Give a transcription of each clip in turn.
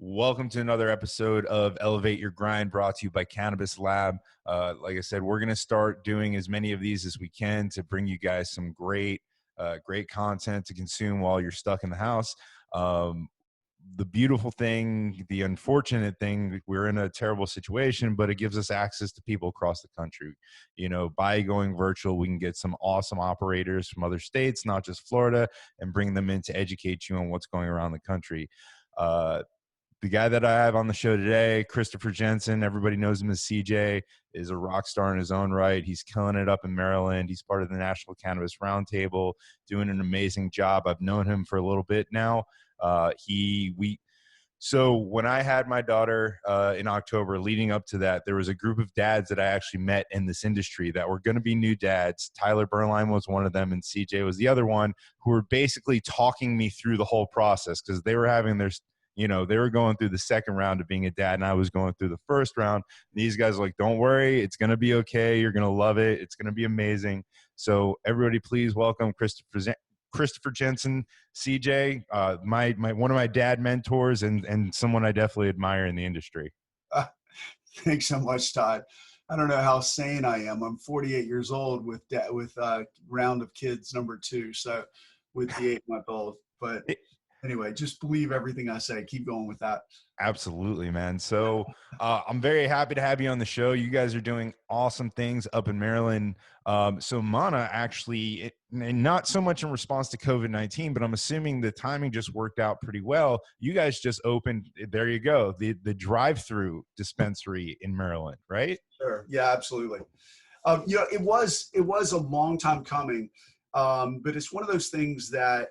Welcome to another episode of Elevate Your Grind, brought to you by Cannabis Lab. Like I said, we're going to start doing as many of these as we can to bring you guys some great content to consume while you're stuck in the house. The beautiful thing, the unfortunate thing, we're in a terrible situation, but it gives us access to people across the country. You know, by going virtual, we can get some awesome operators from other states, not just Florida, and bring them in to educate you on what's going around the country. The guy that I have on the show today, Christopher Jensen, everybody knows him as CJ, is a rock star in his own right. He's killing it up in Maryland. He's part of the National Cannabis Roundtable, doing an amazing job. I've known him for a little bit now. So when I had my daughter in October, leading up to that, there was a group of dads that I actually met in this industry that were going to be new dads. Tyler Bernlein was one of them, and CJ was the other one, who were basically talking me through the whole process because they were having their, they were going through the second round of being a dad, and I was going through the first round. These guys are like, don't worry, it's going to be okay. You're going to love it. It's going to be amazing. So everybody, please welcome Christopher Jensen, CJ, my one of my dad mentors and someone I definitely admire in the industry. Thanks so much, Todd. I don't know how sane I am. I'm 48 years old with round of kids number 2, so with the 8-month-old. But anyway, just believe everything I say. Keep going with that. Absolutely, man. So I'm very happy to have you on the show. You guys are doing awesome things up in Maryland. So Mana actually, and not so much in response to COVID-19, but I'm assuming the timing just worked out pretty well. You guys just opened, there you go, the drive-thru dispensary in Maryland, right? Sure. Yeah, absolutely. It was a long time coming, but it's one of those things that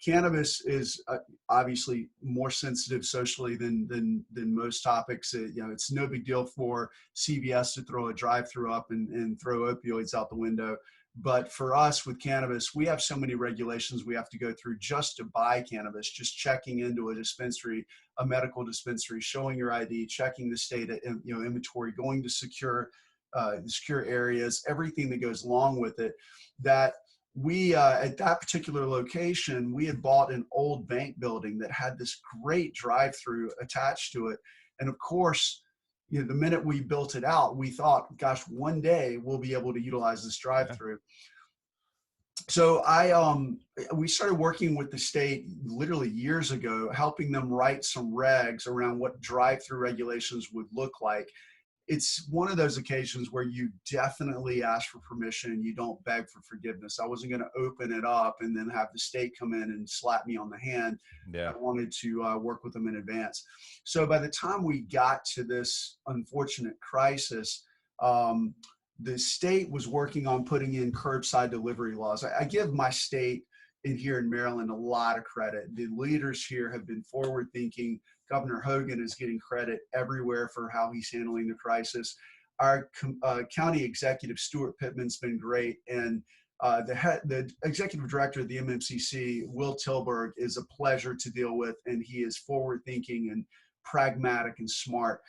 cannabis is obviously more sensitive socially than most topics. It's no big deal for CVS to throw a drive-thru up and throw opioids out the window. But for us with cannabis, we have so many regulations we have to go through just to buy cannabis, just checking into a dispensary, a medical dispensary, showing your ID, checking the state inventory, going to secure areas, everything that goes along with it. That we at that particular location, we had bought an old bank building that had this great drive-through attached to it. And of course, the minute we built it out, we thought, gosh, one day we'll be able to utilize this drive-through. Yeah. So we started working with the state literally years ago, helping them write some regs around what drive-through regulations would look like. It's one of those occasions where you definitely ask for permission. You don't beg for forgiveness. I wasn't going to open it up and then have the state come in and slap me on the hand. Yeah. I wanted to work with them in advance. So by the time we got to this unfortunate crisis, the state was working on putting in curbside delivery laws. I give my state here in Maryland a lot of credit. The leaders here have been forward thinking. Governor Hogan is getting credit everywhere for how he's handling the crisis. Our county executive, Stuart Pittman's been great. And the executive director of the MMCC, Will Tilburg, is a pleasure to deal with. And he is forward thinking and pragmatic and smart.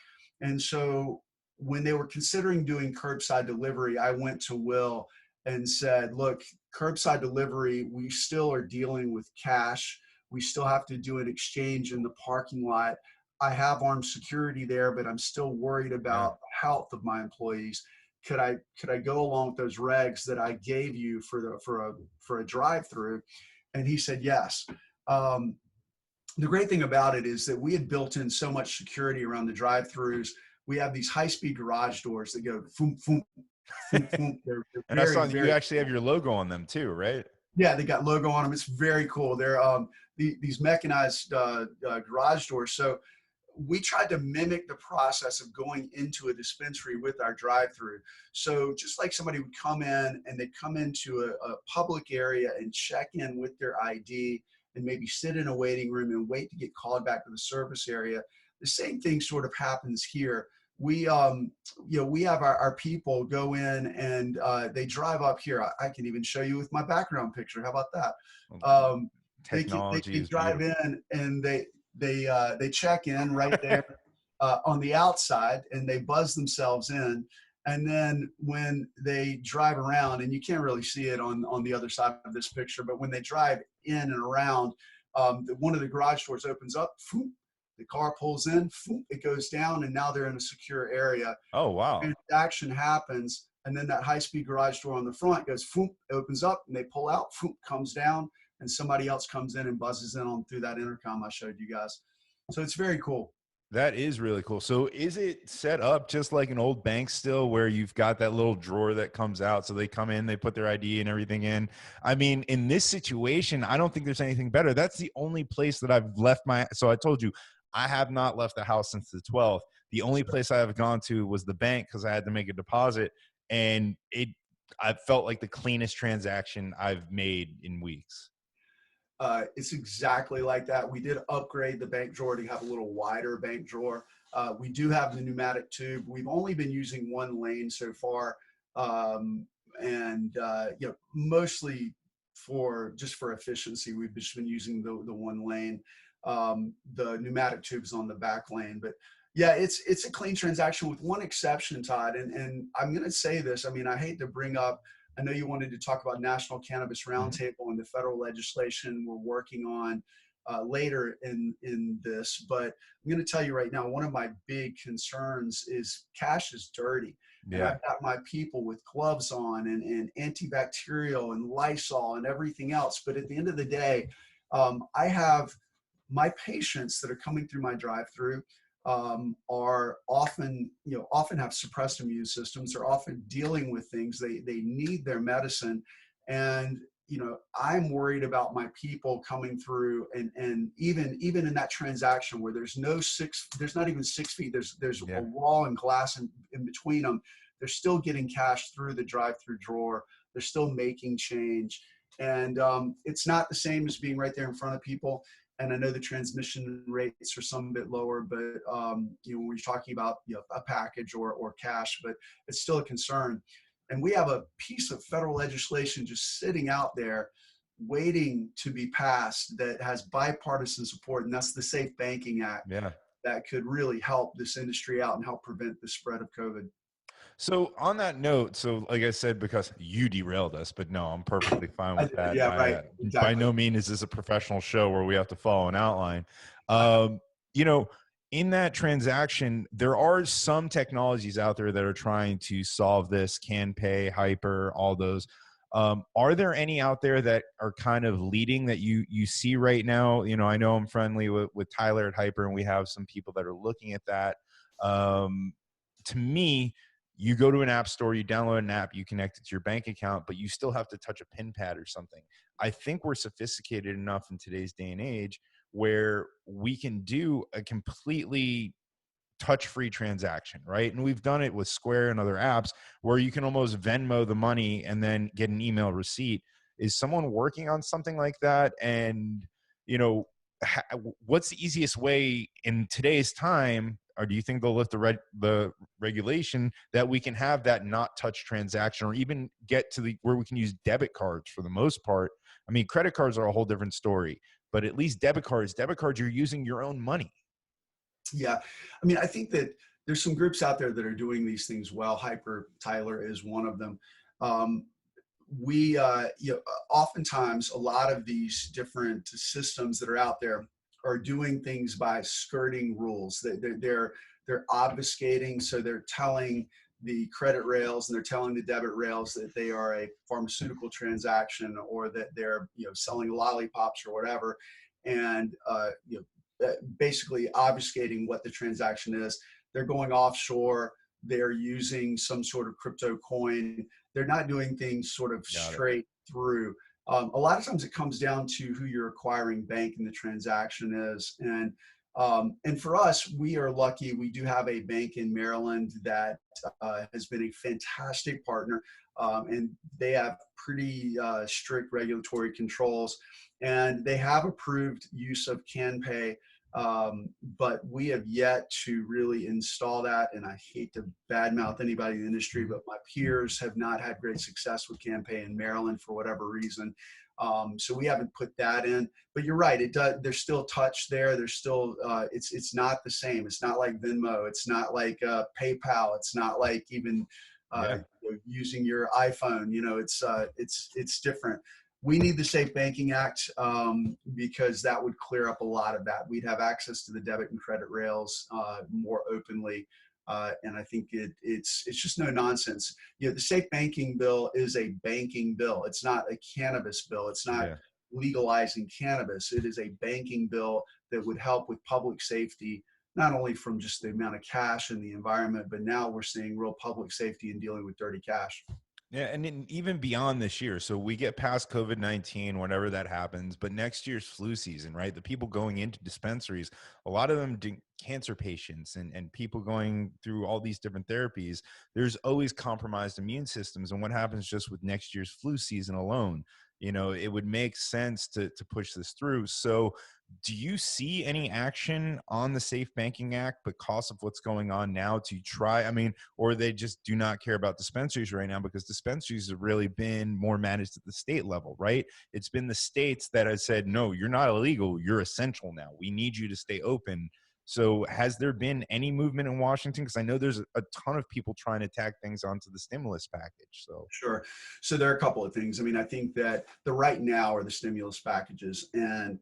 And so when they were considering doing curbside delivery, I went to Will and said, look, curbside delivery, we still are dealing with cash. We still have to do an exchange in the parking lot. I have armed security there, but I'm still worried about the health of my employees. Could I go along with those regs that I gave you for a drive-through? And he said yes. The great thing about it is that we had built in so much security around the drive-throughs. We have these high-speed garage doors that go foom, foom, foom, foom. They're and I saw you actually have your logo on them too, right? Yeah, they got logo on them. It's very cool. They're these mechanized garage doors. So we tried to mimic the process of going into a dispensary with our drive-through. So just like somebody would come in and they'd come into a public area and check in with their ID and maybe sit in a waiting room and wait to get called back to the service area, the same thing sort of happens here. We have our people go in and they drive up here. I can even show you with my background picture. How about that? Technology they drive in and they check in right there on the outside and they buzz themselves in. And then when they drive around, and you can't really see it on the other side of this picture, but when they drive in and around, one of the garage doors opens up, The car pulls in, it goes down, and now they're in a secure area. Oh, wow. Transaction happens, and then that high-speed garage door on the front goes, opens up, and they pull out, comes down, and somebody else comes in and buzzes in on through that intercom I showed you guys. So it's very cool. That is really cool. So is it set up just like an old bank still, where you've got that little drawer that comes out? So they come in, they put their ID and everything in. I mean, in this situation, I don't think there's anything better. That's the only place that I've left so I told you, I have not left the house since the 12th. The only place I have gone to was the bank because I had to make a deposit, and I felt like the cleanest transaction I've made in weeks. It's exactly like that. We did upgrade the bank drawer to have a little wider bank drawer. We do have the pneumatic tube. We've only been using one lane so far, and mostly just for efficiency. We've just been using the one lane. The pneumatic tube is on the back lane, but yeah, it's a clean transaction with one exception, Todd. And I'm going to say this. I mean, I hate to bring up. I know you wanted to talk about National Cannabis Roundtable and the federal legislation we're working on later in this, but I'm going to tell you right now, one of my big concerns is cash is dirty. Yeah. And I've got my people with gloves on and antibacterial and Lysol and everything else. But at the end of the day, I have my patients that are coming through my drive-through are often have suppressed immune systems. They're often dealing with things. They need their medicine, and I'm worried about my people coming through, and even in that transaction where there's not even 6 feet. There's a wall and glass in between them. They're still getting cash through the drive-through drawer. They're still making change, and it's not the same as being right there in front of people. And I know the transmission rates are some bit lower, but when you're talking about a package or cash, but it's still a concern. And we have a piece of federal legislation just sitting out there waiting to be passed that has bipartisan support, and that's the Safe Banking Act. Yeah. That could really help this industry out and help prevent the spread of COVID. So on that note, so like I said, because you derailed us, but no, I'm perfectly fine with that. Yeah, right. Exactly. By no means is this a professional show where we have to follow an outline. In that transaction, there are some technologies out there that are trying to solve this, CanPay, Hyper, all those. Are there any out there that are kind of leading that you see right now? I know I'm friendly with Tyler at Hyper, and we have some people that are looking at that. To me, you go to an app store, you download an app, you connect it to your bank account, but you still have to touch a PIN pad or something. I think we're sophisticated enough in today's day and age where we can do a completely touch-free transaction, right? And we've done it with Square and other apps where you can almost Venmo the money and then get an email receipt. Is someone working on something like that? And, what's the easiest way in today's time, or do you think they'll lift the regulation that we can have that not touch transaction, or even get to where we can use debit cards for the most part? I mean, credit cards are a whole different story, but at least debit cards, you're using your own money. Yeah. I mean, I think that there's some groups out there that are doing these things well. Hyper, Tyler is one of them. Oftentimes a lot of these different systems that are out there are doing things by skirting rules. They're obfuscating. So they're telling the credit rails and they're telling the debit rails that they are a pharmaceutical transaction, or that they're selling lollipops or whatever, and basically obfuscating what the transaction is. They're going offshore. They're using some sort of crypto coin. They're not doing things sort of straight through. A lot of times it comes down to who your acquiring bank in the transaction is. And for us, we are lucky. We do have a bank in Maryland that has been a fantastic partner, and they have pretty strict regulatory controls, and they have approved use of CanPay. But we have yet to really install that. And I hate to badmouth anybody in the industry, but my peers have not had great success with CanPay in Maryland for whatever reason. So we haven't put that in, but you're right. It does. There's still touch there. There's still, it's not the same. It's not like Venmo. It's not like PayPal. It's not like even using your iPhone. It's different. we need the Safe Banking Act because that would clear up a lot of that. We'd have access to the debit and credit rails more openly. And I think it's just no nonsense. The Safe Banking bill is a banking bill. It's not a cannabis bill. It's not legalizing cannabis. It is a banking bill that would help with public safety, not only from just the amount of cash in the environment, but now we're seeing real public safety in dealing with dirty cash. Yeah, and then even beyond this year, so we get past COVID-19, whenever that happens, but next year's flu season, right? The people going into dispensaries, a lot of them do cancer patients and people going through all these different therapies. There's always compromised immune systems. And what happens just with next year's flu season alone? It would make sense to push this through. So do you see any action on the Safe Banking Act because of what's going on now to try? I mean, or they just do not care about dispensaries right now because dispensaries have really been more managed at the state level, right? It's been the states that have said, no, you're not illegal. You're essential now. We need you to stay open. So has there been any movement in Washington? Because I know there's a ton of people trying to tack things onto the stimulus package. So sure. So there are a couple of things. I mean, I think that the right now are the stimulus packages, and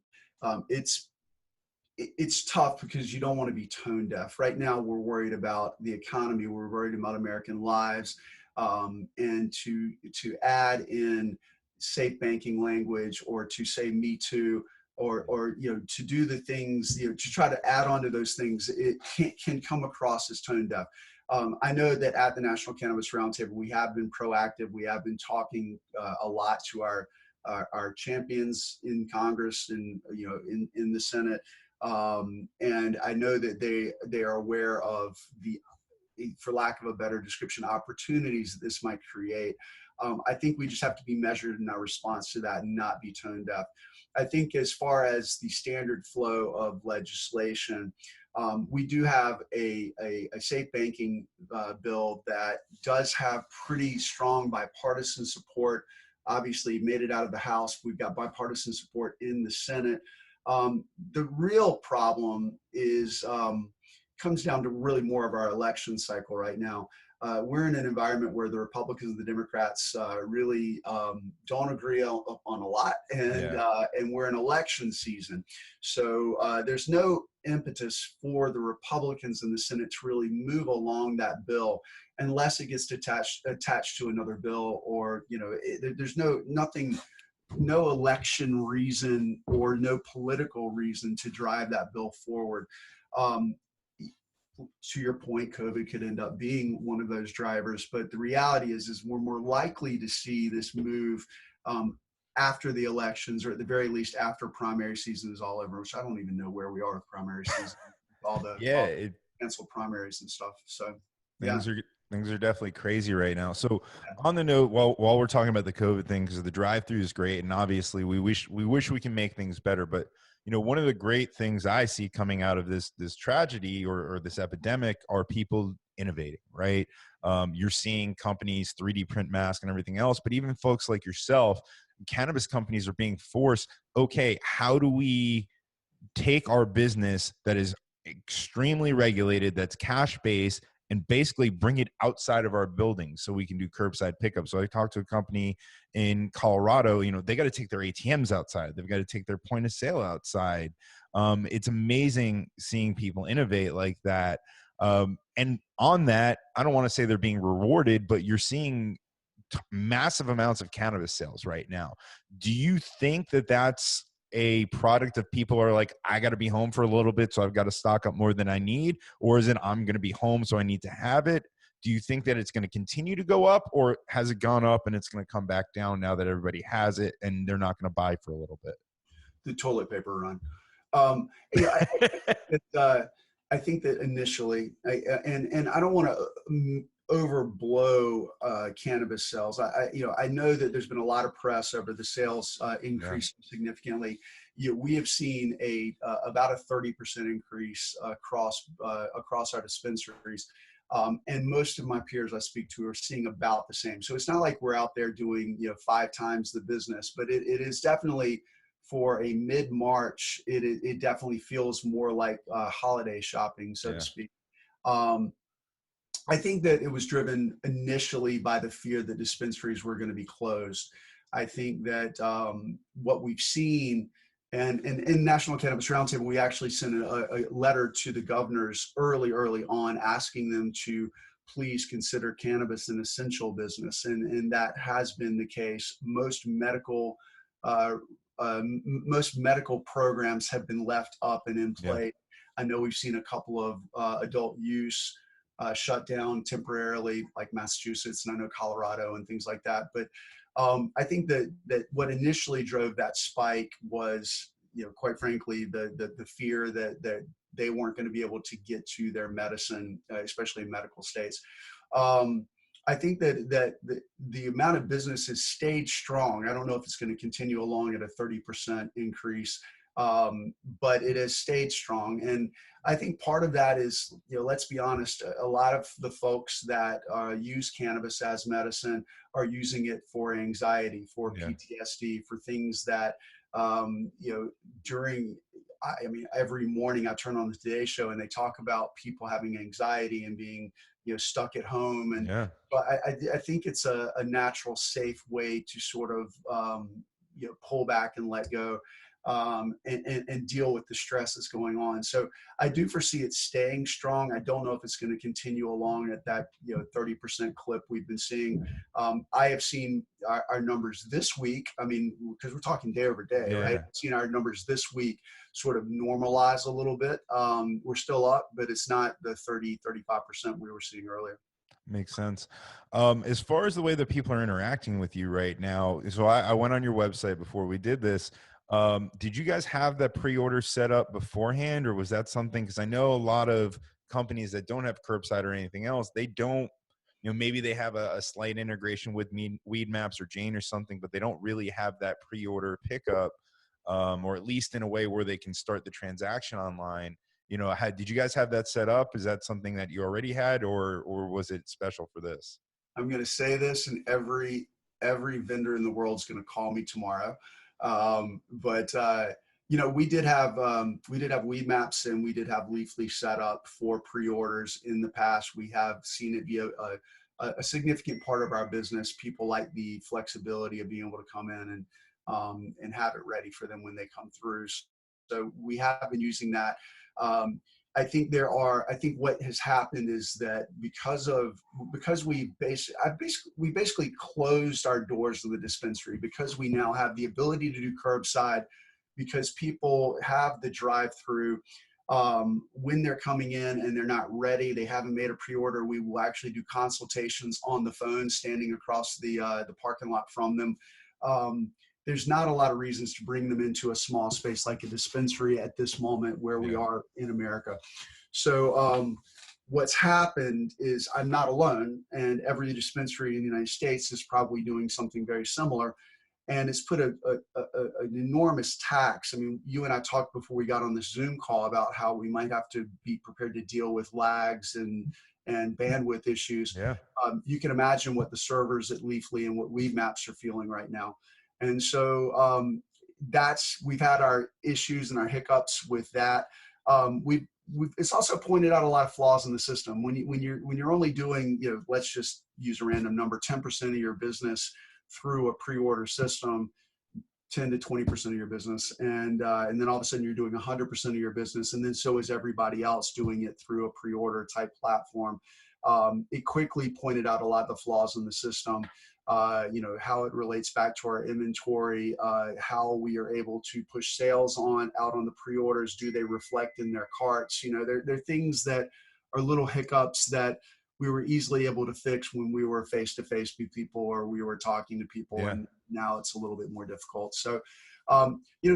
it's tough because you don't want to be tone deaf. Right now, we're worried about the economy. We're worried about American lives, and to add in safe banking language, or to say "Me Too," or to do the things, to try to add on to those things, it can come across as tone deaf. I know that at the National Cannabis Roundtable, we have been proactive. We have been talking a lot to our champions in Congress and in the Senate, and I know that they are aware of the, for lack of a better description, opportunities that this might create. I think we just have to be measured in our response to that and not be tone deaf. I think as far as the standard flow of legislation, we do have a safe banking bill that does have pretty strong bipartisan support. Obviously made it out of the House. We've got bipartisan support in the Senate. The real problem comes down to really more of our election cycle right now. We're in an environment where the Republicans and the Democrats really don't agree on a lot, and we're in election season. So there's no impetus for the Republicans in the Senate to really move along that bill unless it gets attached to another bill, or there's no election reason or no political reason to drive that bill forward. To your point, COVID could end up being one of those drivers, but the reality is we're more likely to see this move after the elections, or at the very least after primary season is all over, which I don't even know where we are with primary season, all the canceled primaries and stuff. So things are definitely crazy right now. So on the note, while we're talking about the COVID thing, because the drive-thru is great, and obviously we wish we can make things better, but one of the great things I see coming out of this tragedy or this epidemic are people innovating, right? You're seeing companies 3D print masks and everything else, but even folks like yourself, cannabis companies are being forced, okay, how do we take our business that is extremely regulated, that's cash-based, and basically bring it outside of our building so we can do curbside pickup. So I talked to a company in Colorado, they got to take their ATMs outside. They've got to take their point of sale outside. It's amazing seeing people innovate like that. And on that, I don't want to say they're being rewarded, but you're seeing massive amounts of cannabis sales right now. Do you think that that's a product of people are like, I got to be home for a little bit, so I've got to stock up more than I need? Or is it, I'm going to be home, so I need to have it? Do you think that it's going to continue to go up, or has it gone up and it's going to come back down now that everybody has it and they're not going to buy for a little bit? The toilet paper run. I think that initially, and I don't want to overblow cannabis sales. I know that there's been a lot of press over the sales increase significantly. We have seen about a 30% increase across our dispensaries, and most of my peers I speak to are seeing about the same. So it's not like we're out there doing 5 times the business, but it is definitely, for a mid-March, it definitely feels more like holiday shopping, so to speak. I think that it was driven initially by the fear that dispensaries were going to be closed. I think that what we've seen, and in National Cannabis Roundtable, we actually sent a letter to the governors early on, asking them to please consider cannabis an essential business, and that has been the case. Uh, Most medical programs have been left up and in Yeah. place. I know we've seen a couple of adult use shut down temporarily, like Massachusetts, and I know Colorado and things like that. But I think that what initially drove that spike was, quite frankly, the fear that they weren't going to be able to get to their medicine, especially in medical states. I think that the amount of business has stayed strong. I don't know if it's going to continue along at a 30% increase, but it has stayed strong. And I think part of that is, let's be honest, a lot of the folks that use cannabis as medicine are using it for anxiety, for Yeah. PTSD, for things that, during, I mean, every morning I turn on the Today Show and they talk about people having anxiety and being, stuck at home. And Yeah. but I think it's a natural, safe way to sort of, pull back and let go, and deal with the stress that's going on. So I do foresee it staying strong. I don't know if it's going to continue along at that 30% clip we've been seeing. I have seen our numbers this week. I mean, because we're talking day over day, right? Yeah. I've seen our numbers this week sort of normalize a little bit. We're still up, but it's not the 35% we were seeing earlier. Makes sense. As far as the way that people are interacting with you right now, so I went on your website before we did this. Did you guys have that pre-order set up beforehand, or was that something? Because I know a lot of companies that don't have curbside or anything else, they don't, maybe they have a slight integration with Weed Maps or Jane or something, but they don't really have that pre-order pickup, or at least in a way where they can start the transaction online. Did you guys have that set up? Is that something that you already had, or was it special for this? I'm going to say this, and every vendor in the world is going to call me tomorrow. But we did have Weed Maps and we did have Leafly set up for pre-orders in the past. We have seen it be a significant part of our business. People like the flexibility of being able to come in and have it ready for them when they come through. So we have been using that. I think what has happened is that because we basically closed our doors to the dispensary, because we now have the ability to do curbside, because people have the drive-through, when they're coming in and they're not ready, they haven't made a pre-order, we will actually do consultations on the phone, standing across the parking lot from them. There's not a lot of reasons to bring them into a small space like a dispensary at this moment where we are in America. So what's happened is I'm not alone, and every dispensary in the United States is probably doing something very similar. And it's put an enormous tax. I mean, you and I talked before we got on this Zoom call about how we might have to be prepared to deal with lags and bandwidth issues. Yeah. You can imagine what the servers at Leafly and what Weed Maps are feeling right now. And so we've had our issues and our hiccups with that. It's also pointed out a lot of flaws in the system. When you're only doing, let's just use a random number, 10% of your business through a pre-order system, 10 to 20% of your business, and then all of a sudden you're doing 100% of your business, and then so is everybody else doing it through a pre-order type platform. It quickly pointed out a lot of the flaws in the system. How it relates back to our inventory, how we are able to push sales out on the pre-orders. Do they reflect in their carts? They're things that are little hiccups that we were easily able to fix when we were face to face with people or we were talking to people. Yeah. And now it's a little bit more difficult. So,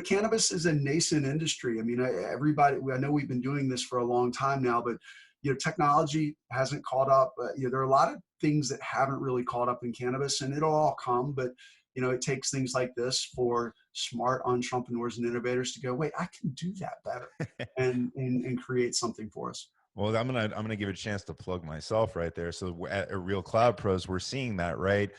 cannabis is a nascent industry. I mean, I know we've been doing this for a long time now, but technology hasn't caught up. There are a lot of things that haven't really caught up in cannabis, and it'll all come. But it takes things like this for smart entrepreneurs and innovators to go, wait, I can do that better, and create something for us. Well, I'm gonna give it a chance to plug myself right there. So at Real Cloud Pros, we're seeing that, right?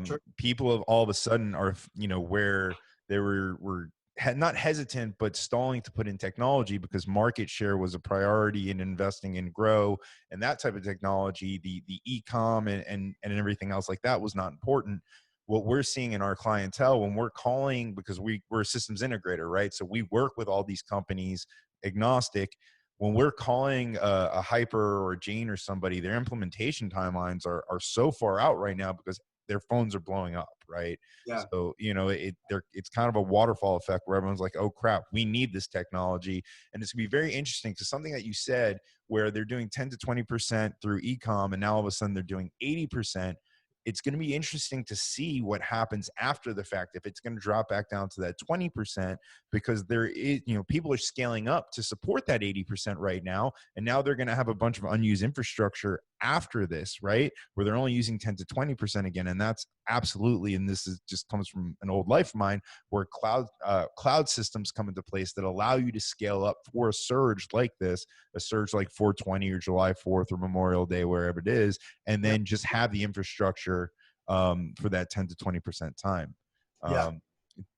Sure. People of all of a sudden are, where they were not hesitant, but stalling to put in technology because market share was a priority in investing in grow and that type of technology. The e-com and everything else like that was not important. what we're seeing in our clientele when we're calling, because we're a systems integrator, right? So we work with all these companies agnostic. When we're calling a Hyper or a Jane or somebody, their implementation timelines are so far out right now because their phones are blowing up, right? Yeah. So, it's kind of a waterfall effect where everyone's like, oh crap, we need this technology. And it's gonna be very interesting because something that you said where they're doing 10 to 20% through e-com and now all of a sudden they're doing 80%. It's going to be interesting to see what happens after the fact, if it's going to drop back down to that 20%, because there is, people are scaling up to support that 80% right now. And now they're going to have a bunch of unused infrastructure after this, right? Where they're only using 10 to 20% again. And that's absolutely, and this is just comes from an old life of mine, where cloud systems come into place that allow you to scale up for a surge like this, a surge like 420 or July 4th or Memorial Day, wherever it is, and then just have the infrastructure for that 10 to 20% time. Yeah.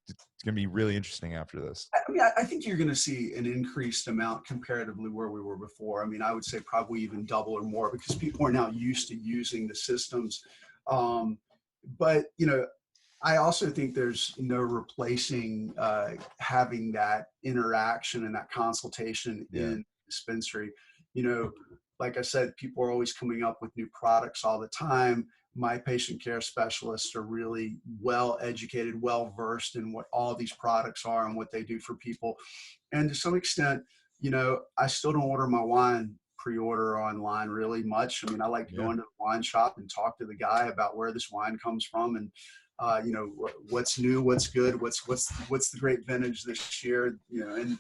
It's going to be really interesting after this. I mean, I think you're going to see an increased amount comparatively where we were before. I mean, I would say probably even double or more because people are now used to using the systems. But, I also think there's no replacing having that interaction and that consultation in dispensary. Like I said, people are always coming up with new products all the time. My patient care specialists are really well educated, well versed in what all these products are and what they do for people. And to some extent, I still don't order my wine pre-order online really much. I mean, I like to go into the wine shop and talk to the guy about where this wine comes from and what's new, what's good, what's the great vintage this year,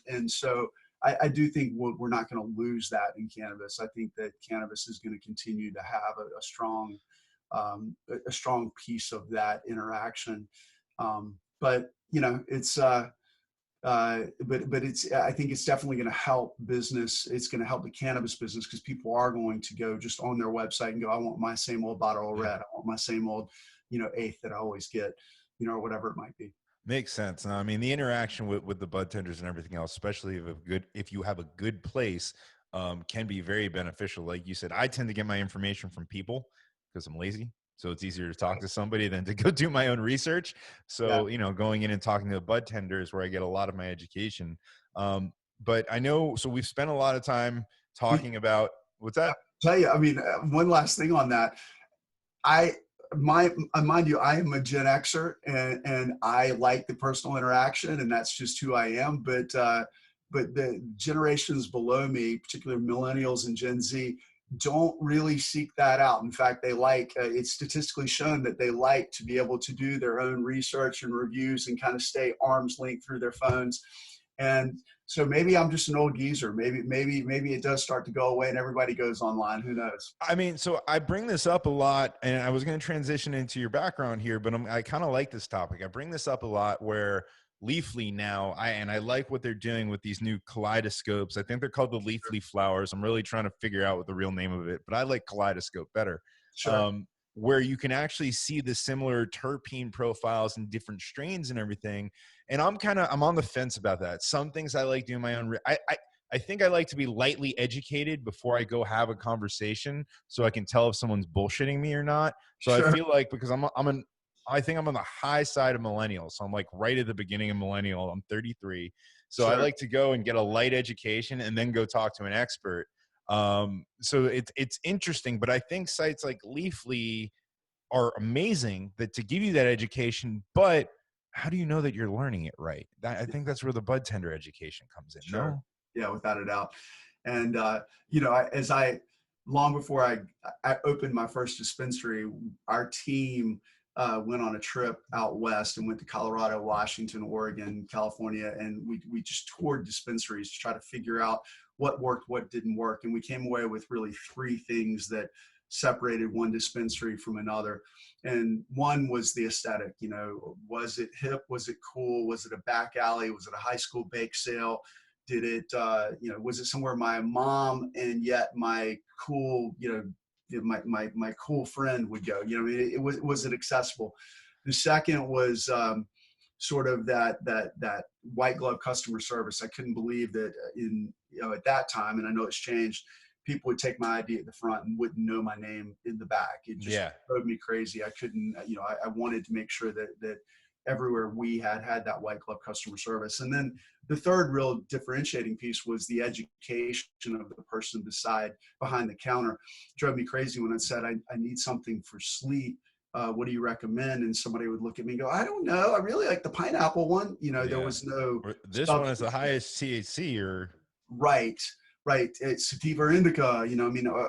and so I do think we're not going to lose that in cannabis. I think that cannabis is going to continue to have a strong piece of that interaction. But it's but it's, I think it's definitely going to help business. It's going to help the cannabis business because people are going to go just on their website and go, I want my same old bottle of red. I want my same old, eighth that I always get, or whatever it might be. Makes sense. I mean, the interaction with the bud tenders and everything else, especially if you have a good place, can be very beneficial. Like you said, I tend to get my information from people because I'm lazy. So it's easier to talk to somebody than to go do my own research. So, going in and talking to the bud tenders where I get a lot of my education. But I know, so we've spent a lot of time talking about, what's that? I'll tell you, I mean, one last thing on that. Mind you, I am a Gen Xer and I like the personal interaction and that's just who I am. But the generations below me, particularly millennials and Gen Z, don't really seek that out. In fact, they like, it's statistically shown that they like to be able to do their own research and reviews and kind of stay arm's length through their phones. And so maybe I'm just an old geezer. Maybe it does start to go away and everybody goes online. Who knows? I mean, so I bring this up a lot, and I was going to transition into your background here, but I kind of like this topic. I bring this up a lot where Leafly now, I like what they're doing with these new kaleidoscopes. I think they're called the Leafly flowers. I'm really trying to figure out what the real name of it, but I like kaleidoscope better. Sure. Where you can actually see the similar terpene profiles and different strains and everything. And I'm on the fence about that. Some things I like doing my own. I think I like to be lightly educated before I go have a conversation so I can tell if someone's bullshitting me or not. So Sure. I feel like because I think I'm on the high side of millennial. So I'm like right at the beginning of millennial. I'm 33. So Sure. I like to go and get a light education and then go talk to an expert. So it's interesting, but I think sites like Leafly are amazing to give you that education, but how do you know that you're learning it right? I think that's where the bud tender education comes in. Sure. No? Yeah, without a doubt. And, long before I opened my first dispensary, our team went on a trip out west and went to Colorado, Washington, Oregon, California, and we just toured dispensaries to try to figure out what worked, what didn't work. And we came away with really three things that separated one dispensary from another. And one was the aesthetic. Was it hip? Was it cool? Was it a back alley? Was it a high school bake sale? Did it, was it somewhere my mom and yet my cool, my cool friend would go? Was it accessible? The second was sort of that white glove customer service. I couldn't believe that at that time, and I know it's changed, people would take my ID at the front and wouldn't know my name in the back. It just drove me crazy. I couldn't, I wanted to make sure that everywhere we had that white glove customer service. And then the third real differentiating piece was the education of the person behind the counter. It drove me crazy when I said, I need something for sleep. What do you recommend? And somebody would look at me and go, I don't know. I really like the pineapple one. There was no. This one is the highest THC or. Right. It's sativa or indica,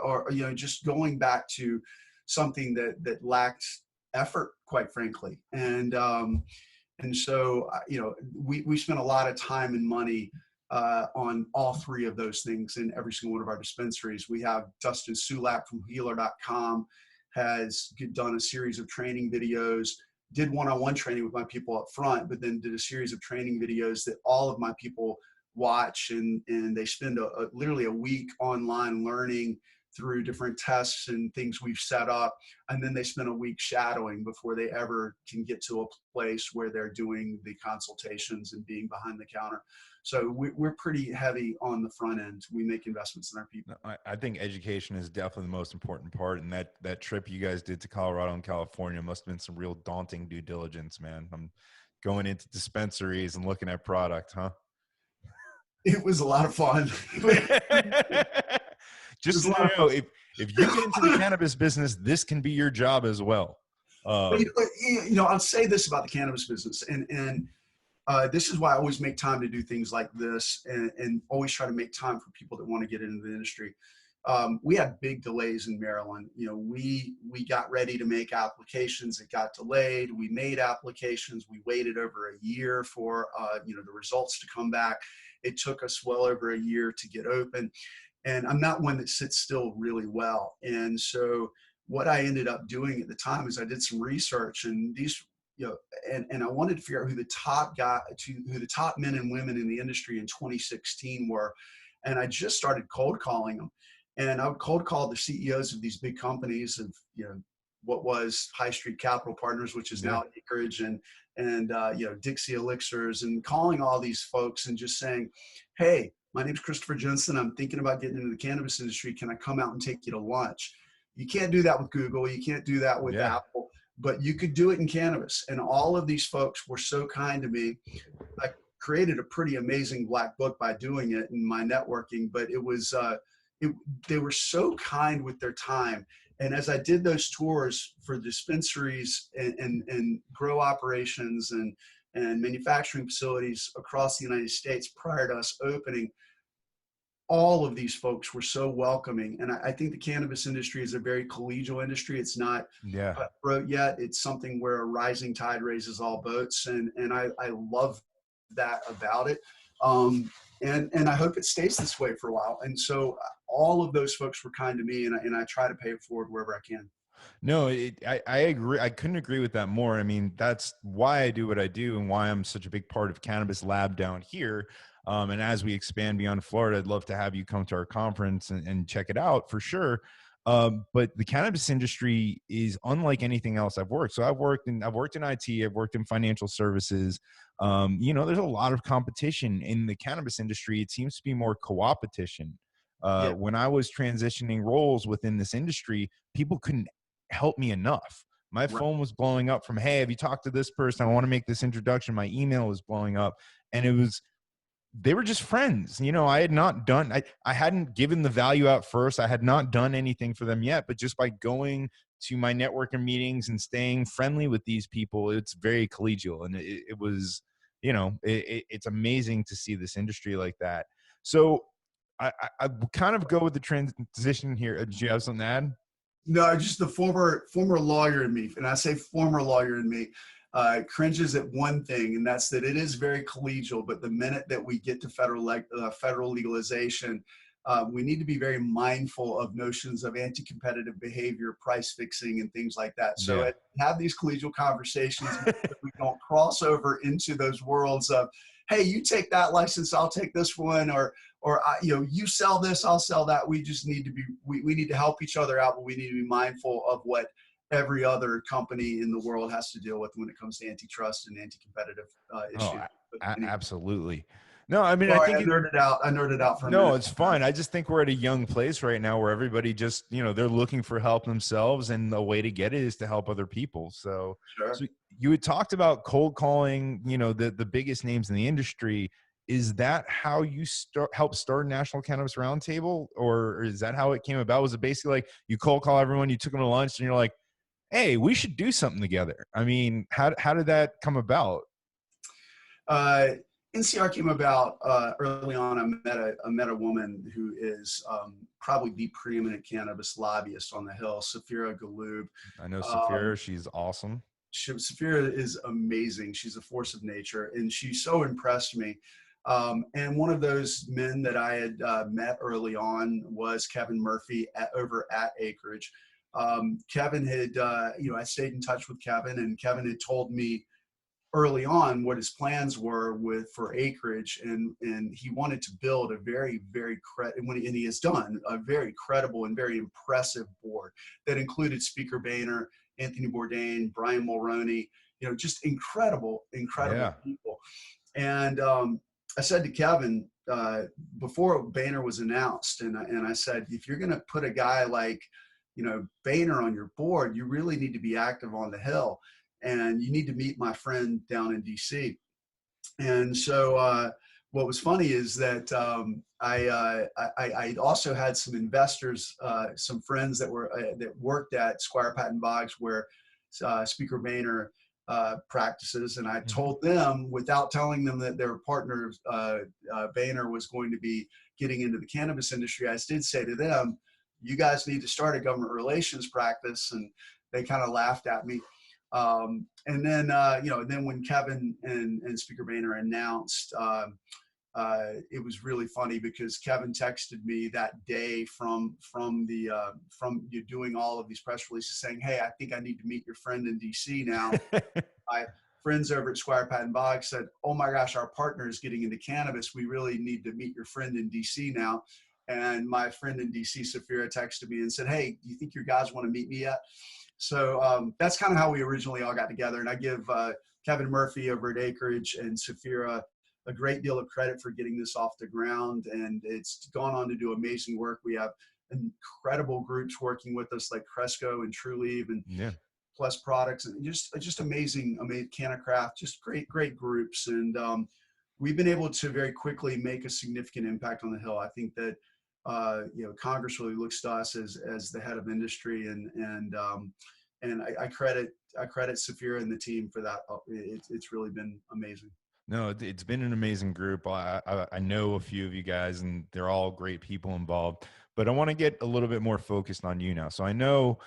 or just going back to something that lacked effort, quite frankly. And so, we spent a lot of time and money on all three of those things in every single one of our dispensaries. We have Dustin Sulak from healer.com has done a series of training videos, did one-on-one training with my people up front, but then did a series of training videos that all of my people watch, and they spend literally a week online learning through different tests and things we've set up, and then they spend a week shadowing before they ever can get to a place where they're doing the consultations and being behind the counter. So we're pretty heavy on the front end. We make investments in our people. I think education is definitely the most important part, and that trip you guys did to Colorado and California must have been some real daunting due diligence, man. I'm going into dispensaries and looking at product, huh? It was a lot of fun. Just so you know, if you get into the cannabis business, this can be your job as well. I'll say this about the cannabis business, and this is why I always make time to do things like this, and always try to make time for people that want to get into the industry. We had big delays in Maryland. We got ready to make applications. It got delayed. We made applications. We waited over a year for the results to come back. It took us well over a year to get open. And I'm not one that sits still really well. And so what I ended up doing at the time is I did some research, and these, and I wanted to figure out who the top men and women in the industry in 2016 were. And I just started cold calling them. And I would cold call the CEOs of these big companies of, what was High Street Capital Partners, which is now Acreage, and Dixie Elixirs, and calling all these folks and just saying, hey, my name's Christopher Jensen. I'm thinking about getting into the cannabis industry. Can I come out and take you to lunch? You can't do that with Google. You can't do that with Apple, but you could do it in cannabis. And all of these folks were so kind to me. I created a pretty amazing black book by doing it in my networking, but it was, they were so kind with their time. And as I did those tours for dispensaries and grow operations and manufacturing facilities across the United States prior to us opening, all of these folks were so welcoming. And I think the cannabis industry is a very collegial industry. It's not cutthroat yet. It's something where a rising tide raises all boats. And I love that about it. And I hope it stays this way for a while. And so all of those folks were kind to me, and I try to pay it forward wherever I can. No, I agree. I couldn't agree with that more. I mean, that's why I do what I do and why I'm such a big part of Cannabis Lab down here. And as we expand beyond Florida, I'd love to have you come to our conference and check it out for sure. But the cannabis industry is unlike anything else I've worked. So I've worked in IT, I've worked in financial services. There's a lot of competition in the cannabis industry. It seems to be more co-opetition. When I was transitioning roles within this industry, people couldn't help me enough. My phone was blowing up from, hey, have you talked to this person? I want to make this introduction. My email was blowing up, and they were just friends. I had not done, I hadn't given the value out first. I had not done anything for them yet, but just by going to my networking meetings and staying friendly with these people, it's very collegial. And it was, it's amazing to see this industry like that. So I kind of go with the transition here. Did you have something to add? No, just the former lawyer in me, and I say former lawyer in me, cringes at one thing, and that's that it is very collegial. But the minute that we get to federal legalization, we need to be very mindful of notions of anti-competitive behavior, price fixing, and things like that. So have these collegial conversations. We don't cross over into those worlds of, hey, you take that license, I'll take this one, or you sell this, I'll sell that. We just need to be, we need to help each other out, but we need to be mindful of what every other company in the world has to deal with when it comes to antitrust and anti-competitive issues. Absolutely. No, I mean, I Sorry, think I nerded out. I nerded out for a no, minute. it's fine. I just think we're at a young place right now where everybody just, they're looking for help themselves, and the way to get it is to help other people. So Sure. you had talked about cold calling, the biggest names in the industry. Is that how you help start National Cannabis Roundtable, or is that how it came about? Was it basically like you cold call everyone, you took them to lunch, and you're like, hey, we should do something together? I mean, how did that come about? Uh, NCR came about early on. I met a woman who is probably the preeminent cannabis lobbyist on the Hill, Safira Galoob. I know Um, Saphira, she's awesome. Safira is amazing. She's a force of nature, and she so impressed me. And one of those men that I had met early on was Kevin Murphy over at Acreage. Kevin had, I stayed in touch with Kevin, and Kevin had told me early on what his plans were for Acreage, and he wanted to build a and he has done a very credible and very impressive board that included Speaker Boehner, Anthony Bourdain, Brian Mulroney, just incredible Yeah. people. And I said to Kevin before Boehner was announced, and I said, if you're going to put a guy like Boehner on your board, you really need to be active on the Hill, and you need to meet my friend down in DC. And so what was funny is that I also had some investors, some friends that worked at Squire Patton Boggs, where Speaker Boehner practices, and I told them, without telling them that their partner Boehner was going to be getting into the cannabis industry, I did say to them, you guys need to start a government relations practice. And they kind of laughed at me. And then when Kevin and Speaker Boehner announced, it was really funny because Kevin texted me that day from you doing all of these press releases saying, hey, I think I need to meet your friend in DC now. My friends over at Squire Patton Boggs said, oh my gosh, our partner is getting into cannabis. We really need to meet your friend in DC now. And my friend in DC, Safira, texted me and said, hey, do you think your guys want to meet me yet? So that's kind of how we originally all got together. And I give Kevin Murphy over at Acreage and Safira a great deal of credit for getting this off the ground. And it's gone on to do amazing work. We have incredible groups working with us like Cresco and Trulieve and Plus Products, and just amazing Canacraft, just great groups. And we've been able to very quickly make a significant impact on the Hill. I think that Congress really looks to us as the head of industry, and I credit Safira and the team for that. It's really been amazing. No, it's been an amazing group. I know a few of you guys, and they're all great people involved. But I want to get a little bit more focused on you now. So I know,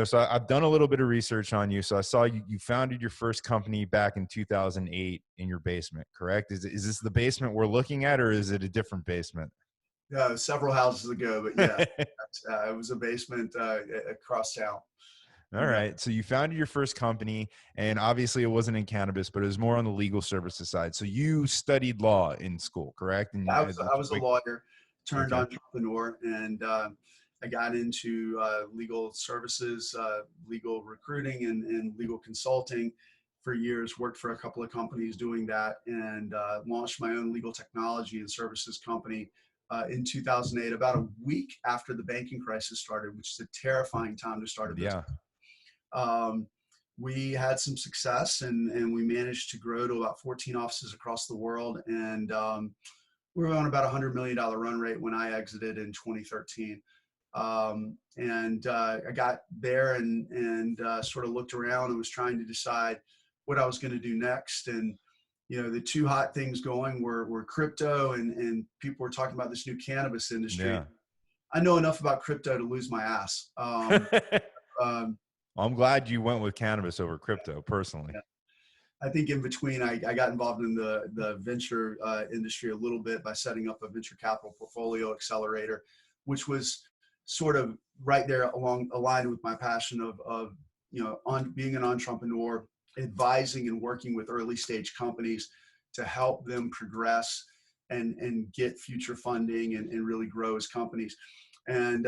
so I've done a little bit of research on you. So I saw you founded your first company back in 2008 in your basement, correct? Is this the basement we're looking at, or is it a different basement? Several houses ago, but yeah, it was a basement across town. All right. So you founded your first company, and obviously it wasn't in cannabis, but it was more on the legal services side. So you studied law in school, correct? And I was a lawyer turned entrepreneur, and I got into legal services, legal recruiting, and legal consulting for years. Worked for a couple of companies doing that, and launched my own legal technology and services company in 2008, about a week after the banking crisis started, which is a terrifying time to start a business. We had some success, and we managed to grow to about 14 offices across the world. And we were on about $100 million run rate when I exited in 2013. I got there and sort of looked around and was trying to decide what I was going to do next. And, the two hot things going were crypto, and people were talking about this new cannabis industry. Yeah. I know enough about crypto to lose my ass. I'm glad you went with cannabis over crypto personally. Yeah. I think in between, I got involved in the venture industry a little bit by setting up a venture capital portfolio accelerator, which was sort of right there aligned with my passion of being an entrepreneur, advising and working with early stage companies to help them progress and get future funding and really grow as companies. And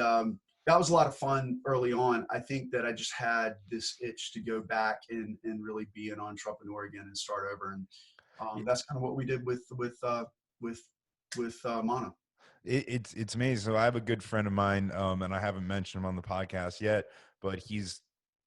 that was a lot of fun early on. I think that I just had this itch to go back and really be an entrepreneur again and start over. And That's kind of what we did with Mono. It's amazing. So I have a good friend of mine, and I haven't mentioned him on the podcast yet, but he's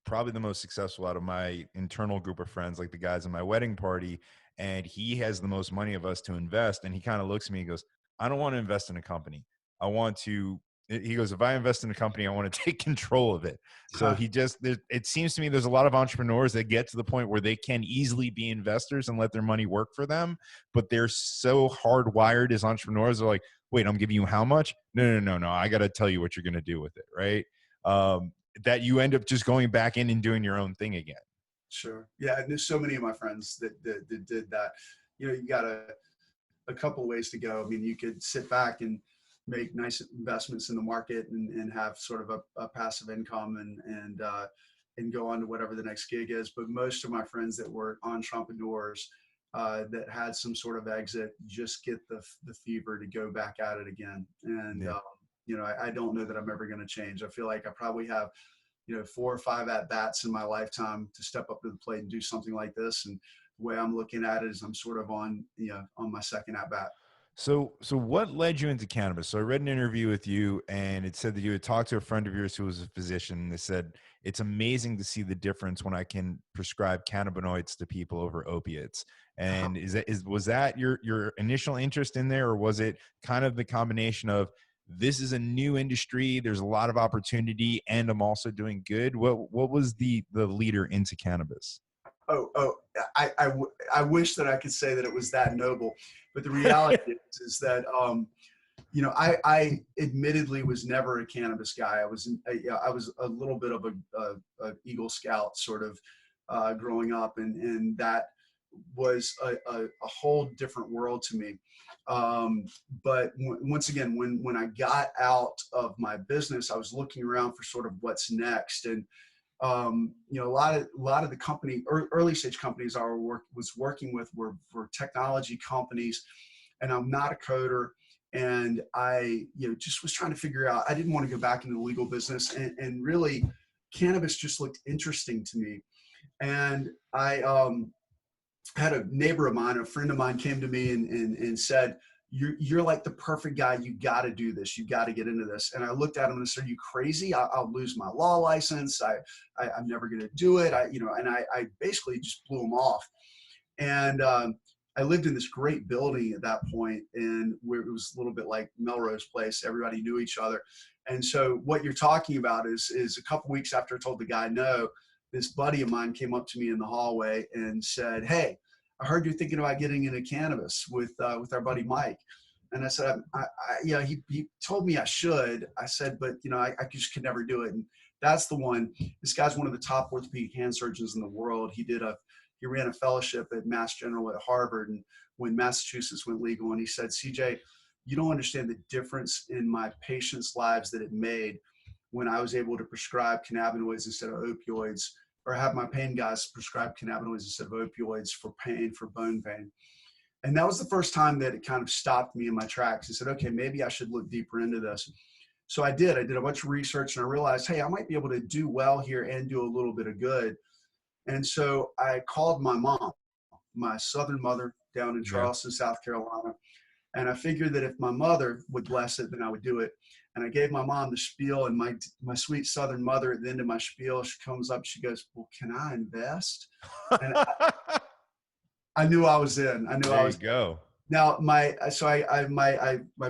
probably the most successful out of my internal group of friends, like the guys in my wedding party. And he has the most money of us to invest. And he kind of looks at me and goes, I don't want to invest in a company. I want to, he goes, if I invest in a company, I want to take control of it. So it seems to me there's a lot of entrepreneurs that get to the point where they can easily be investors and let their money work for them, but they're so hardwired as entrepreneurs. They're like, wait, I'm giving you how much? No. I got to tell you what you're going to do with it. Right. That you end up just going back in and doing your own thing again. Sure. Yeah. And there's so many of my friends that did that. You got a couple of ways to go. I mean, you could sit back and make nice investments in the market and have sort of a passive income and go on to whatever the next gig is. But most of my friends that were entrepreneurs that had some sort of exit just get the fever to go back at it again. And, I don't know that I'm ever going to change. I feel like I probably have, 4 or 5 at-bats in my lifetime to step up to the plate and do something like this. And the way I'm looking at it is I'm sort of on my second at-bat. So what led you into cannabis? So I read an interview with you and it said that you had talked to a friend of yours who was a physician. And they said, it's amazing to see the difference when I can prescribe cannabinoids to people over opiates. And was that your initial interest in there, or was it kind of the combination of this is a new industry, there's a lot of opportunity, and I'm also doing good? What was the leader into cannabis? I wish that I could say that it was that noble, but the reality is that I admittedly was never a cannabis guy. I was a little bit of a Eagle Scout sort of growing up, and that was a whole different world to me. But once again, when I got out of my business, I was looking around for sort of what's next. And a lot of the company, early stage companies I was working with were technology companies, and I'm not a coder. And I, just was trying to figure out, I didn't want to go back into the legal business, and really cannabis just looked interesting to me. And I had a neighbor of mine, a friend of mine, came to me and said, you're like the perfect guy. You got to do this. You got to get into this. And I looked at him and said, are you crazy? I'll lose my law license. I'm never going to do it. I basically just blew him off. And I lived in this great building at that point, and where it was a little bit like Melrose Place. Everybody knew each other. And so what you're talking about is a couple weeks after I told the guy no, this buddy of mine came up to me in the hallway and said, hey, I heard you're thinking about getting into cannabis with our buddy Mike. And I said, he told me I should. I said, but I just could never do it. And that's the one. This guy's one of the top orthopedic hand surgeons in the world. He ran a fellowship at Mass General at Harvard, and when Massachusetts went legal, and he said, CJ, you don't understand the difference in my patients' lives that it made when I was able to prescribe cannabinoids instead of opioids, or have my pain guys prescribe cannabinoids instead of opioids for pain, for bone pain. And that was the first time that it kind of stopped me in my tracks. I said, okay, maybe I should look deeper into this. So I did a bunch of research, and I realized, hey, I might be able to do well here and do a little bit of good. And so I called my mom, my Southern mother down in Charleston, South Carolina. And I figured that if my mother would bless it, then I would do it. And I gave my mom the spiel, and my sweet Southern mother at the end of my spiel, she comes up, she goes, well, can I invest? And I knew I was in. I knew I was. There you go. Now, my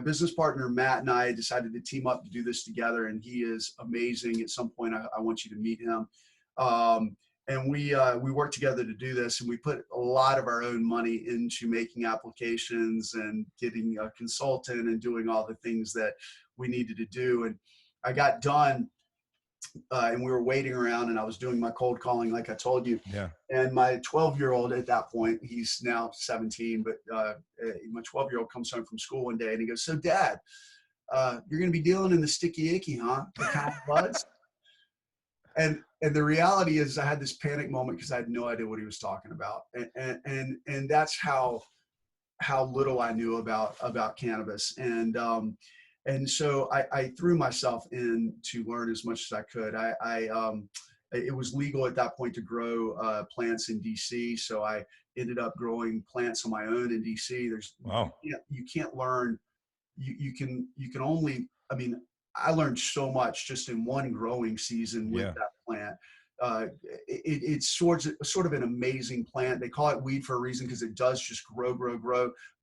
business partner, Matt, and I decided to team up to do this together, and he is amazing. At some point, I want you to meet him. And we worked together to do this, and we put a lot of our own money into making applications and getting a consultant and doing all the things that we needed to do. And I got done, and we were waiting around, and I was doing my cold calling, like I told you. Yeah. And my 12-year-old at that point, he's now 17, but my 12-year-old comes home from school one day, and he goes, so Dad, you're going to be dealing in the sticky icky, huh? The kind of buds? And the reality is I had this panic moment because I had no idea what he was talking about. And that's how little I knew about cannabis. And so I threw myself in to learn as much as I could. It was legal at that point to grow plants in DC. So I ended up growing plants on my own in DC. Wow. You can't learn. You can only. I mean, I learned so much just in one growing season with Yeah. that plant. It's sort of an amazing plant. They call it weed for a reason because it does just grow.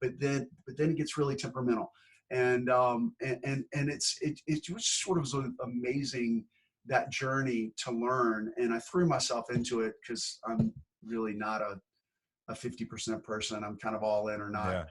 But then it gets really temperamental, and it's just sort of amazing, that journey to learn. And I threw myself into it because I'm really not a 50% person. I'm kind of all in or not. Yeah.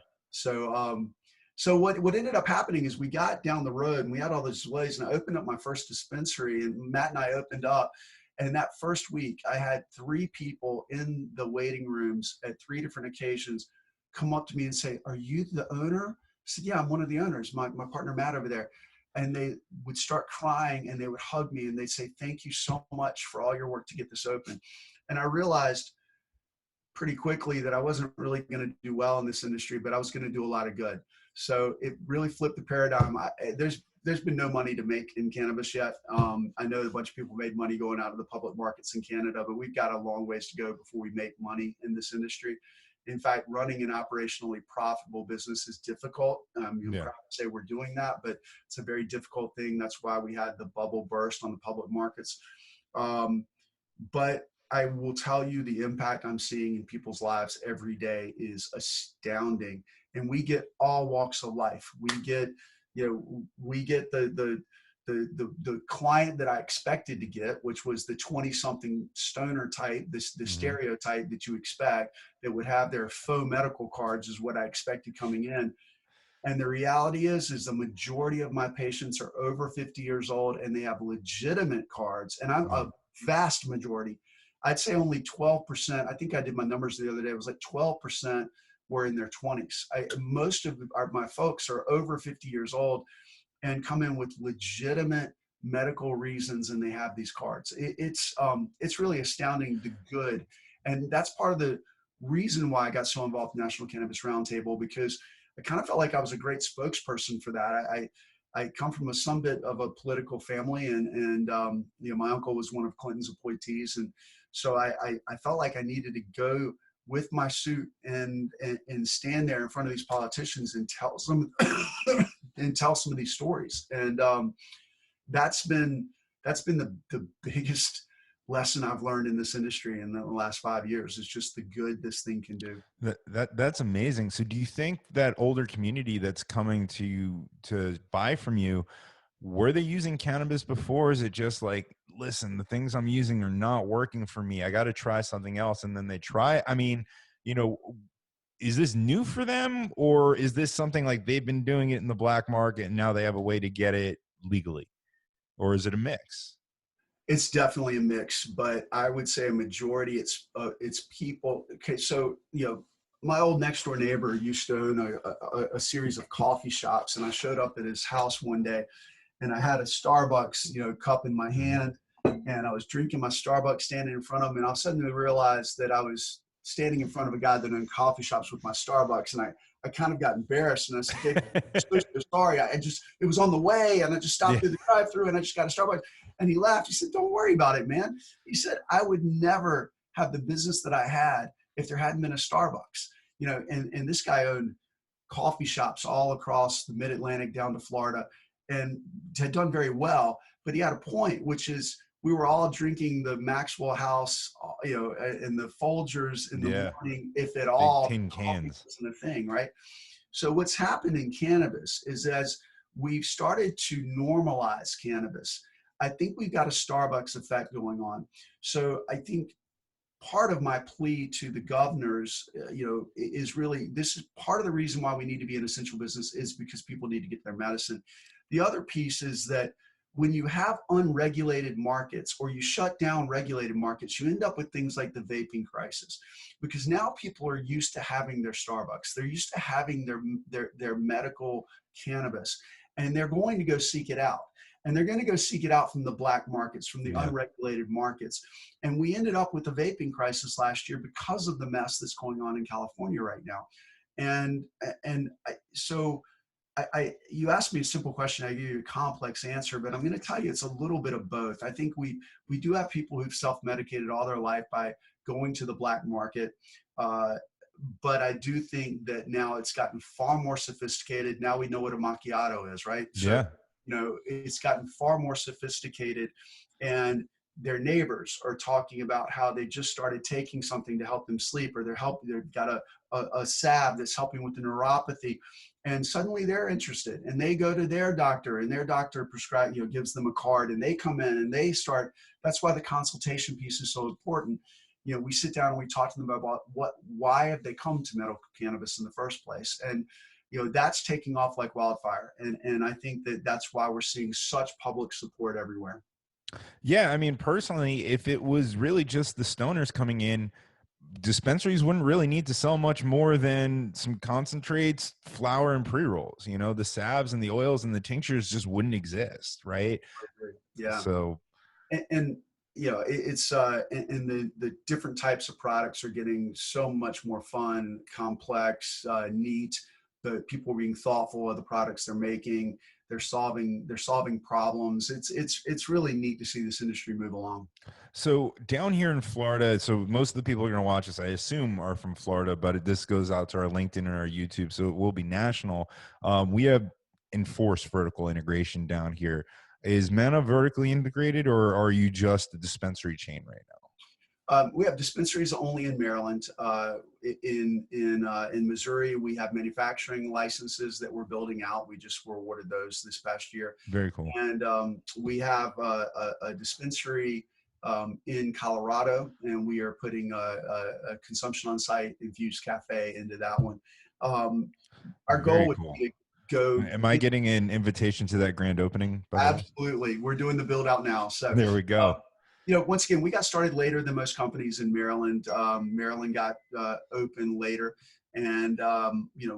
So what ended up happening is we got down the road and we had all those delays, and I opened up my first dispensary, and Matt and I opened up. And that first week I had 3 people in the waiting rooms at 3 different occasions come up to me and say, "Are you the owner?" I said, "Yeah, I'm one of the owners, my partner Matt over there." And they would start crying and they would hug me and they'd say, "Thank you so much for all your work to get this open." And I realized pretty quickly that I wasn't really going to do well in this industry, but I was going to do a lot of good. So it really flipped the paradigm. There's been no money to make in cannabis yet. I know a bunch of people made money going out of the public markets in Canada, but we've got a long ways to go before we make money in this industry. In fact, running an operationally profitable business is difficult. You'll probably say we're doing that, but it's a very difficult thing. That's why we had the bubble burst on the public markets. But I will tell you, the impact I'm seeing in people's lives every day is astounding. And we get all walks of life. We get the client that I expected to get, which was the 20-something stoner type, the stereotype that you expect, that would have their faux medical cards, is what I expected coming in. And the reality is the majority of my patients are over 50 years old and they have legitimate cards. And I'm a vast majority. I'd say only 12%. I think I did my numbers the other day. It was like 12% were in their 20s. Most of my folks are over 50 years old and come in with legitimate medical reasons, and they have these cards. It's really astounding, the good. And that's part of the reason why I got so involved in National Cannabis Roundtable, because I kind of felt like I was a great spokesperson for that. I come from some bit of a political family, and my uncle was one of Clinton's appointees, and so I felt like I needed to go with my suit and stand there in front of these politicians and tell some of these stories. And that's been the biggest lesson I've learned in this industry in the last 5 years, is just the good this thing can do. That's amazing. So do you think that older community that's coming to buy from you, were they using cannabis before? Is it just like, listen, the things I'm using are not working for me, I got to try something else, and then they try? I mean, is this new for them, or is this something like they've been doing it in the black market and now they have a way to get it legally? Or is it a mix? It's definitely a mix, but I would say a majority it's people. Okay, so my old next door neighbor used to own a series of coffee shops, and I showed up at his house one day, and I had a Starbucks cup in my hand, and I was drinking my Starbucks standing in front of him, and I suddenly realized that I was standing in front of a guy that owned coffee shops with my Starbucks, and I kind of got embarrassed, and I said, "Hey, sorry, it was on the way, and I just stopped through the drive-thru, and I just got a Starbucks." And he laughed. He said, "Don't worry about it, man." He said, "I would never have the business that I had if there hadn't been a Starbucks." And this guy owned coffee shops all across the Mid-Atlantic down to Florida, and had done very well. But he had a point, which is, we were all drinking the Maxwell House, and the Folgers in the morning, if at all. Big tin cans. Wasn't a thing, right? So what's happened in cannabis is, as we've started to normalize cannabis, I think we've got a Starbucks effect going on. So I think part of my plea to the governors, is really, this is part of the reason why we need to be an essential business, is because people need to get their medicine. The other piece is that when you have unregulated markets, or you shut down regulated markets, you end up with things like the vaping crisis, because now people are used to having their Starbucks. They're used to having their medical cannabis, and they're going to go seek it out. And they're going to go seek it out from the black markets, from the unregulated markets. And we ended up with a vaping crisis last year because of the mess that's going on in California right now. So you asked me a simple question, I gave you a complex answer, but I'm going to tell you it's a little bit of both. I think we do have people who've self-medicated all their life by going to the black market. but I do think that now it's gotten far more sophisticated. Now we know what a macchiato is, right? So, Yeah. it's gotten far more sophisticated, and their neighbors are talking about how they just started taking something to help them sleep, or they've got a salve that's helping with the neuropathy, and suddenly they're interested, and they go to their doctor, and their doctor gives them a card, and they come in and they start. That's why the consultation piece is so important. We sit down and we talk to them about why have they come to medical cannabis in the first place, and that's taking off like wildfire, and I think that's why we're seeing such public support everywhere. Yeah, I mean, personally, if it was really just the stoners coming in, dispensaries wouldn't really need to sell much more than some concentrates, flour, and pre-rolls. The salves and the oils and the tinctures just wouldn't exist, right? Yeah. So, And it's and the different types of products are getting so much more fun, complex, neat. The people are being thoughtful of the products they're making. They're solving problems. It's really neat to see this industry move along. so down here in Florida, so most of the people who are going to watch this, I assume, are from Florida, but this goes out to our LinkedIn and our YouTube, so it will be national. We have enforced vertical integration down here. Is Mana vertically integrated, or are you just a dispensary chain right now? We have dispensaries only in Maryland. In Missouri, we have manufacturing licenses that we're building out. We just were awarded those this past year. Very cool. And we have a dispensary in Colorado, and we are putting a consumption on site infused cafe into that one. Our goal Very would cool. be to go. Am I getting an invitation to that grand opening, by the way? Absolutely. We're doing the build out now. So, There we go. once again, we got started later than most companies in Maryland. Maryland got open later. And,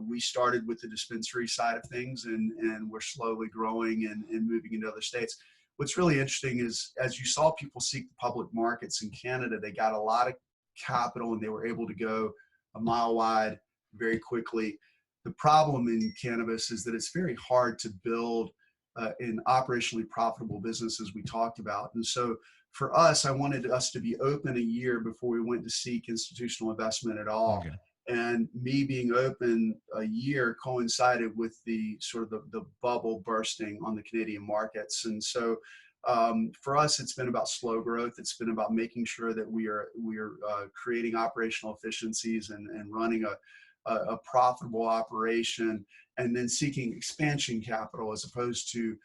we started with the dispensary side of things, and we're slowly growing and moving into other states. What's really interesting is, as you saw people seek the public markets in Canada, they got a lot of capital and they were able to go a mile wide very quickly. The problem in cannabis is that it's very hard to build an operationally profitable business, as we talked about. And so for us, I wanted us to be open a year before we went to seek institutional investment at all. Okay. And me being open a year coincided with the sort of the bubble bursting on the Canadian markets. And so for us, it's been about slow growth. It's been about making sure that we are creating operational efficiencies and running a profitable operation, and then seeking expansion capital as opposed to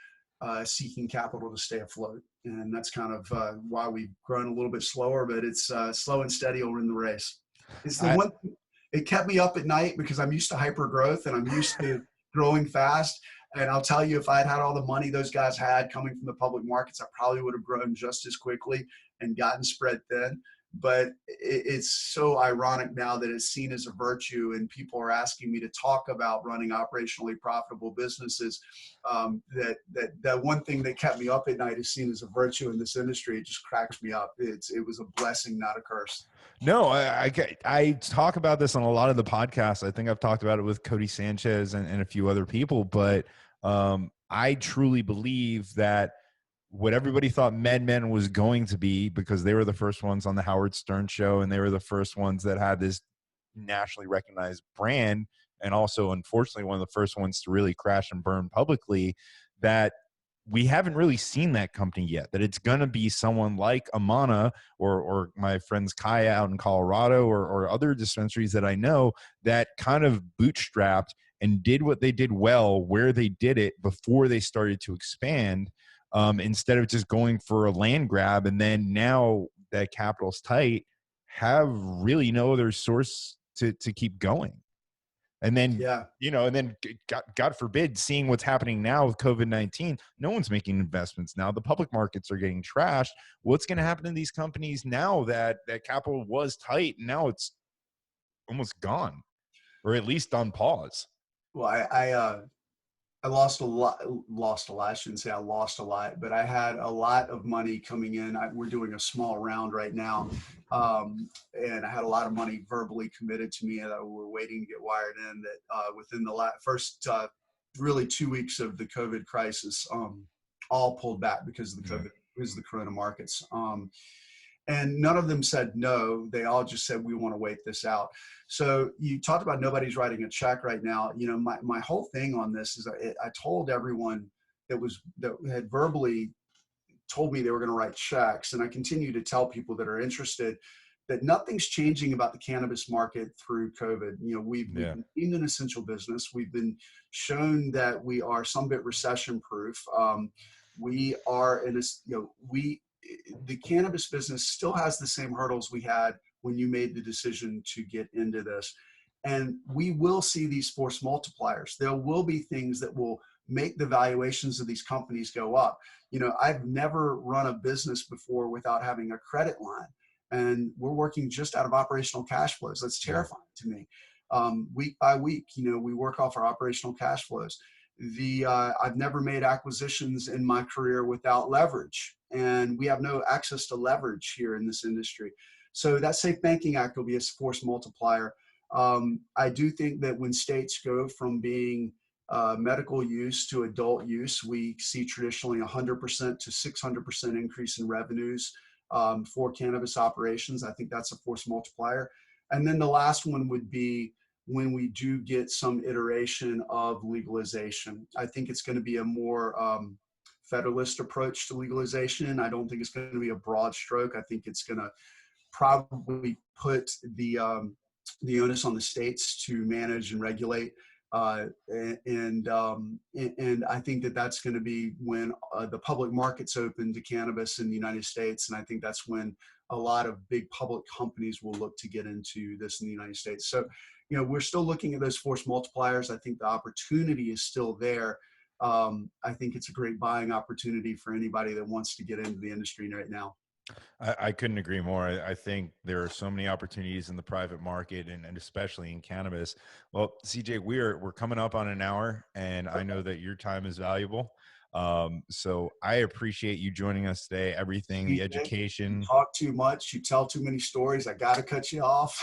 seeking capital to stay afloat. And that's kind of why we've grown a little bit slower, but it's slow and steady will win the race. It's the one thing. It kept me up at night because I'm used to hyper growth and I'm used to growing fast. And I'll tell you, if I had had all the money those guys had coming from the public markets, I probably would have grown just as quickly and gotten spread thin. But it's so ironic now that it's seen as a virtue, and people are asking me to talk about running operationally profitable businesses. That one thing that kept me up at night is seen as a virtue in this industry. It just cracks me up. It was a blessing, not a curse. No, I talk about this on a lot of the podcasts. I think I've talked about it with Cody Sanchez and a few other people, but I truly believe that what everybody thought MedMen was going to be, because they were the first ones on the Howard Stern show and they were the first ones that had this nationally recognized brand, and also unfortunately one of the first ones to really crash and burn publicly, that we haven't really seen that company yet, that it's going to be someone like Amana or my friends Kaya out in Colorado or other dispensaries that I know that kind of bootstrapped and did what they did well where they did it before they started to expand, instead of just going for a land grab. And then now that capital's tight, have really no other source to keep going. And then, Yeah. and then God forbid, seeing what's happening now with COVID-19, no one's making investments now. The public markets are getting trashed. What's going to happen to these companies now that capital was tight and now it's almost gone, or at least on pause? Well, I lost a lot. I shouldn't say I lost a lot, but I had a lot of money coming in. We're doing a small round right now, and I had a lot of money verbally committed to me that we're waiting to get wired in. That within the first really 2 weeks of the COVID crisis, all pulled back because of the COVID, because of the Corona markets. And none of them said no. They all just said, we want to wait this out. So you talked about nobody's writing a check right now. You know, my whole thing on this is I told everyone that had verbally told me they were going to write checks, and I continue to tell people that are interested that nothing's changing about the cannabis market through COVID. You know, we've been deemed an essential business. We've been shown that we are some bit recession proof. We are in a, the cannabis business still has the same hurdles we had when you made the decision to get into this. And we will see these force multipliers. There will be things that will make the valuations of these companies go up. You know, I've never run a business before without having a credit line, and we're working just out of operational cash flows. That's terrifying to me. Week by week, you know, we work off our operational cash flows. I've never made acquisitions in my career without leverage, and we have no access to leverage here in this industry. So that Safe Banking Act will be a force multiplier. I do think that when states go from being medical use to adult use, we see traditionally 100% to 600% increase in revenues for cannabis operations. I think that's a force multiplier. And then the last one would be when we do get some iteration of legalization. I think it's going to be a more federalist approach to legalization. I don't think it's going to be a broad stroke. I think it's going to probably put the onus on the states to manage and regulate. And I think that that's going to be when the public markets open to cannabis in the United States. And I think that's when a lot of big public companies will look to get into this in the United States. So, you know, we're still looking at those force multipliers. I think the opportunity is still there. I think it's a great buying opportunity for anybody that wants to get into the industry right now. I couldn't agree more. I think there are so many opportunities in the private market and especially in cannabis. Well, CJ, we're coming up on an hour, and I know that your time is valuable. So I appreciate you joining us today. Everything, the education. You talk too much. You tell too many stories. I got to cut you off.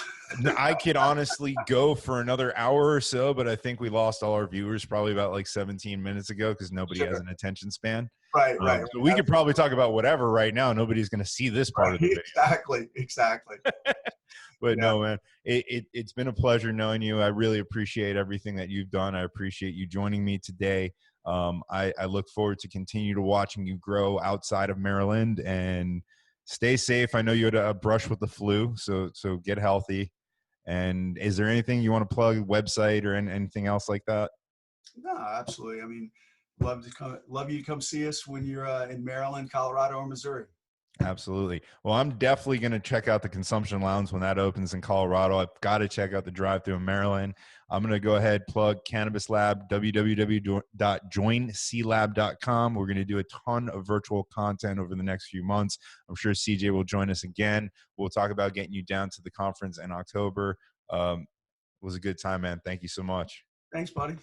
I could honestly go for another hour or so, but I think we lost all our viewers probably about like 17 minutes ago because nobody has an attention span. Right. So we could probably talk about whatever right now. Nobody's going to see this part of the video. Exactly. But no, man, it's been a pleasure knowing you. I really appreciate everything that you've done. I appreciate you joining me today. I look forward to continue to watching you grow outside of Maryland, and stay safe. I know you had a brush with the flu, so get healthy. And is there anything you want to plug, website or anything else like that? No, absolutely. I mean, love you to come see us when you're in Maryland, Colorado, or Missouri. Absolutely. Well, I'm definitely going to check out the Consumption Lounge when that opens in Colorado. I've got to check out the drive-thru in Maryland. I'm going to go ahead, plug Cannabis Lab, www.joinclab.com. We're going to do a ton of virtual content over the next few months. I'm sure CJ will join us again. We'll talk about getting you down to the conference in October. It was a good time, man. Thank you so much. Thanks, buddy.